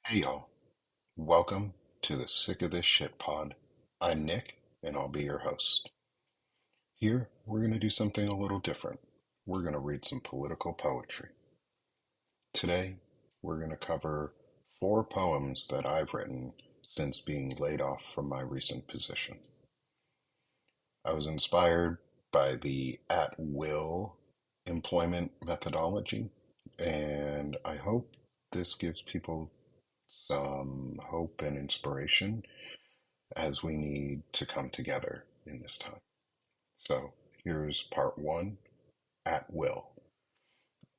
Hey y'all, welcome to the Sick of This Shitpod. I'm Nick, and I'll be your host. Here, we're going to do something a little different. We're going to read some political poetry. Today, we're going to cover 4 poems that I've written since being laid off from my recent position. I was inspired by the at-will employment methodology, and I hope this gives people some hope and inspiration as we need to come together in this time. So here's part 1, at will.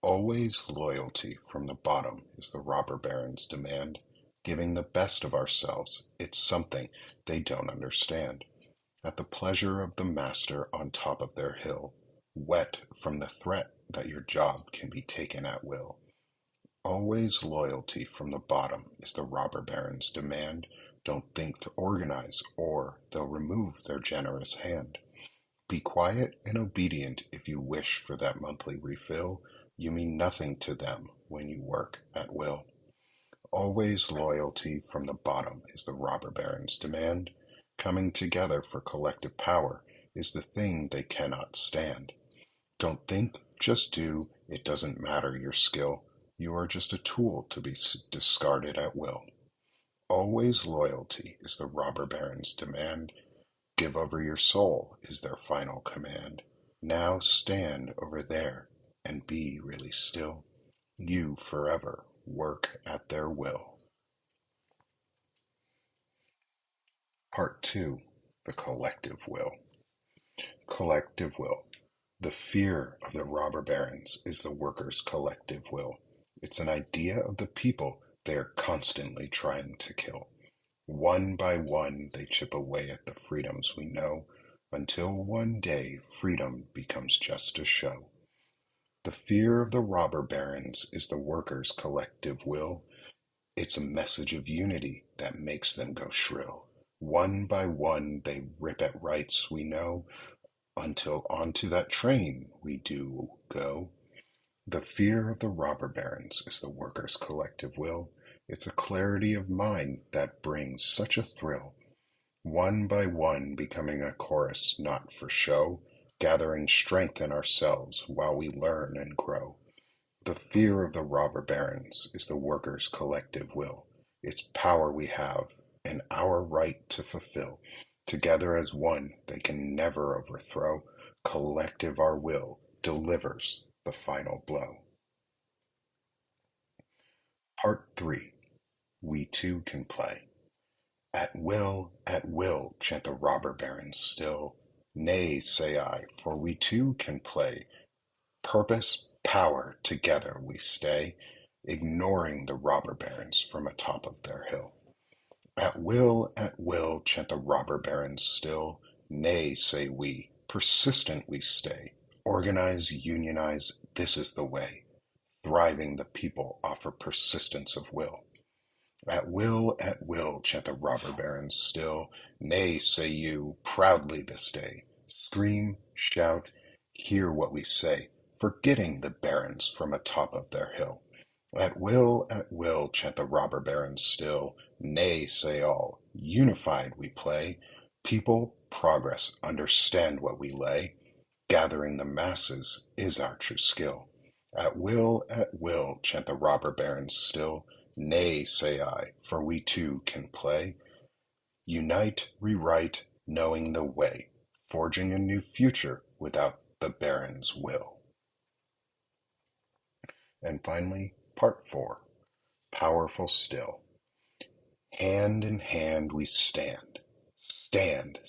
Always loyalty from the bottom is the robber baron's demand. Giving the best of ourselves, it's something they don't understand. At the pleasure of the master on top of their hill, wet from the threat that your job can be taken at will. Always loyalty from the bottom is the robber baron's demand. Don't think to organize, or they'll remove their generous hand. Be quiet and obedient if you wish for that monthly refill. You mean nothing to them when you work at will. Always loyalty from the bottom is the robber baron's demand. Coming together for collective power is the thing they cannot stand. Don't think, just do. It doesn't matter your skill. You are just a tool to be discarded at will. Always loyalty is the robber baron's demand. Give over your soul is their final command. Now stand over there and be really still. You forever work at their will. Part 2, the collective will. Collective will. The fear of the robber barons is the workers' collective will. It's an idea of the people they are constantly trying to kill. One by one, they chip away at the freedoms we know, until one day freedom becomes just a show. The fear of the robber barons is the workers' collective will. It's a message of unity that makes them go shrill. One by one, they rip at rights we know, until onto that train we do go. The fear of the robber barons is the workers' collective will. It's a clarity of mind that brings such a thrill. One by one becoming a chorus not for show, gathering strength in ourselves while we learn and grow. The fear of the robber barons is the workers' collective will. It's power we have and our right to fulfill. Together as one, they can never overthrow. Collective our will delivers the final blow. Part 3, we too can play. At will, chant the robber barons still. Nay, say I, for we too can play. Purpose, power, together we stay, ignoring the robber barons from atop of their hill. At will, chant the robber barons still. Nay, say we, persistent we stay. Organize, unionize, this is the way. Thriving the people offer persistence of will. At will, chant the robber barons still. Nay, say you, proudly this day. Scream, shout, hear what we say, forgetting the barons from atop of their hill. At will, chant the robber barons still. Nay, say all, unified we play. People, progress, understand what we lay. Gathering the masses is our true skill. At will, chant the robber barons still. Nay, say I, for we too can play. Unite, rewrite, knowing the way, forging a new future without the baron's will. And finally, part 4, powerful still. Hand in hand we stand. Stand,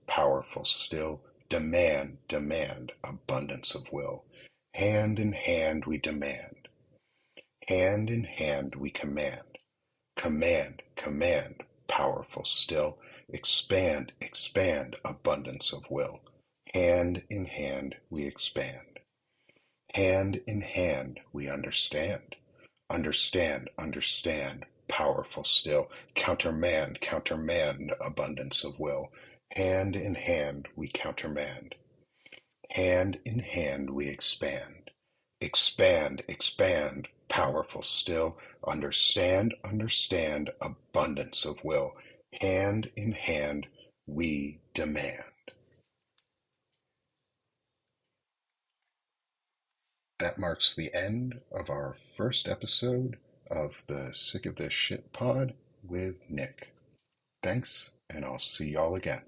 powerful still. Demand, abundance of will. Hand in hand we demand. Hand in hand we command. Command, powerful still. Expand, abundance of will. Hand in hand we expand. Hand in hand we understand. Understand, powerful still. Countermand, abundance of will. Hand in hand we countermand. Hand in hand we expand. Expand, powerful still. Understand, understand, abundance of will. Hand in hand, we demand. That marks the end of our first episode of the Sick of This Shit Pod with Nick. Thanks, and I'll see y'all again.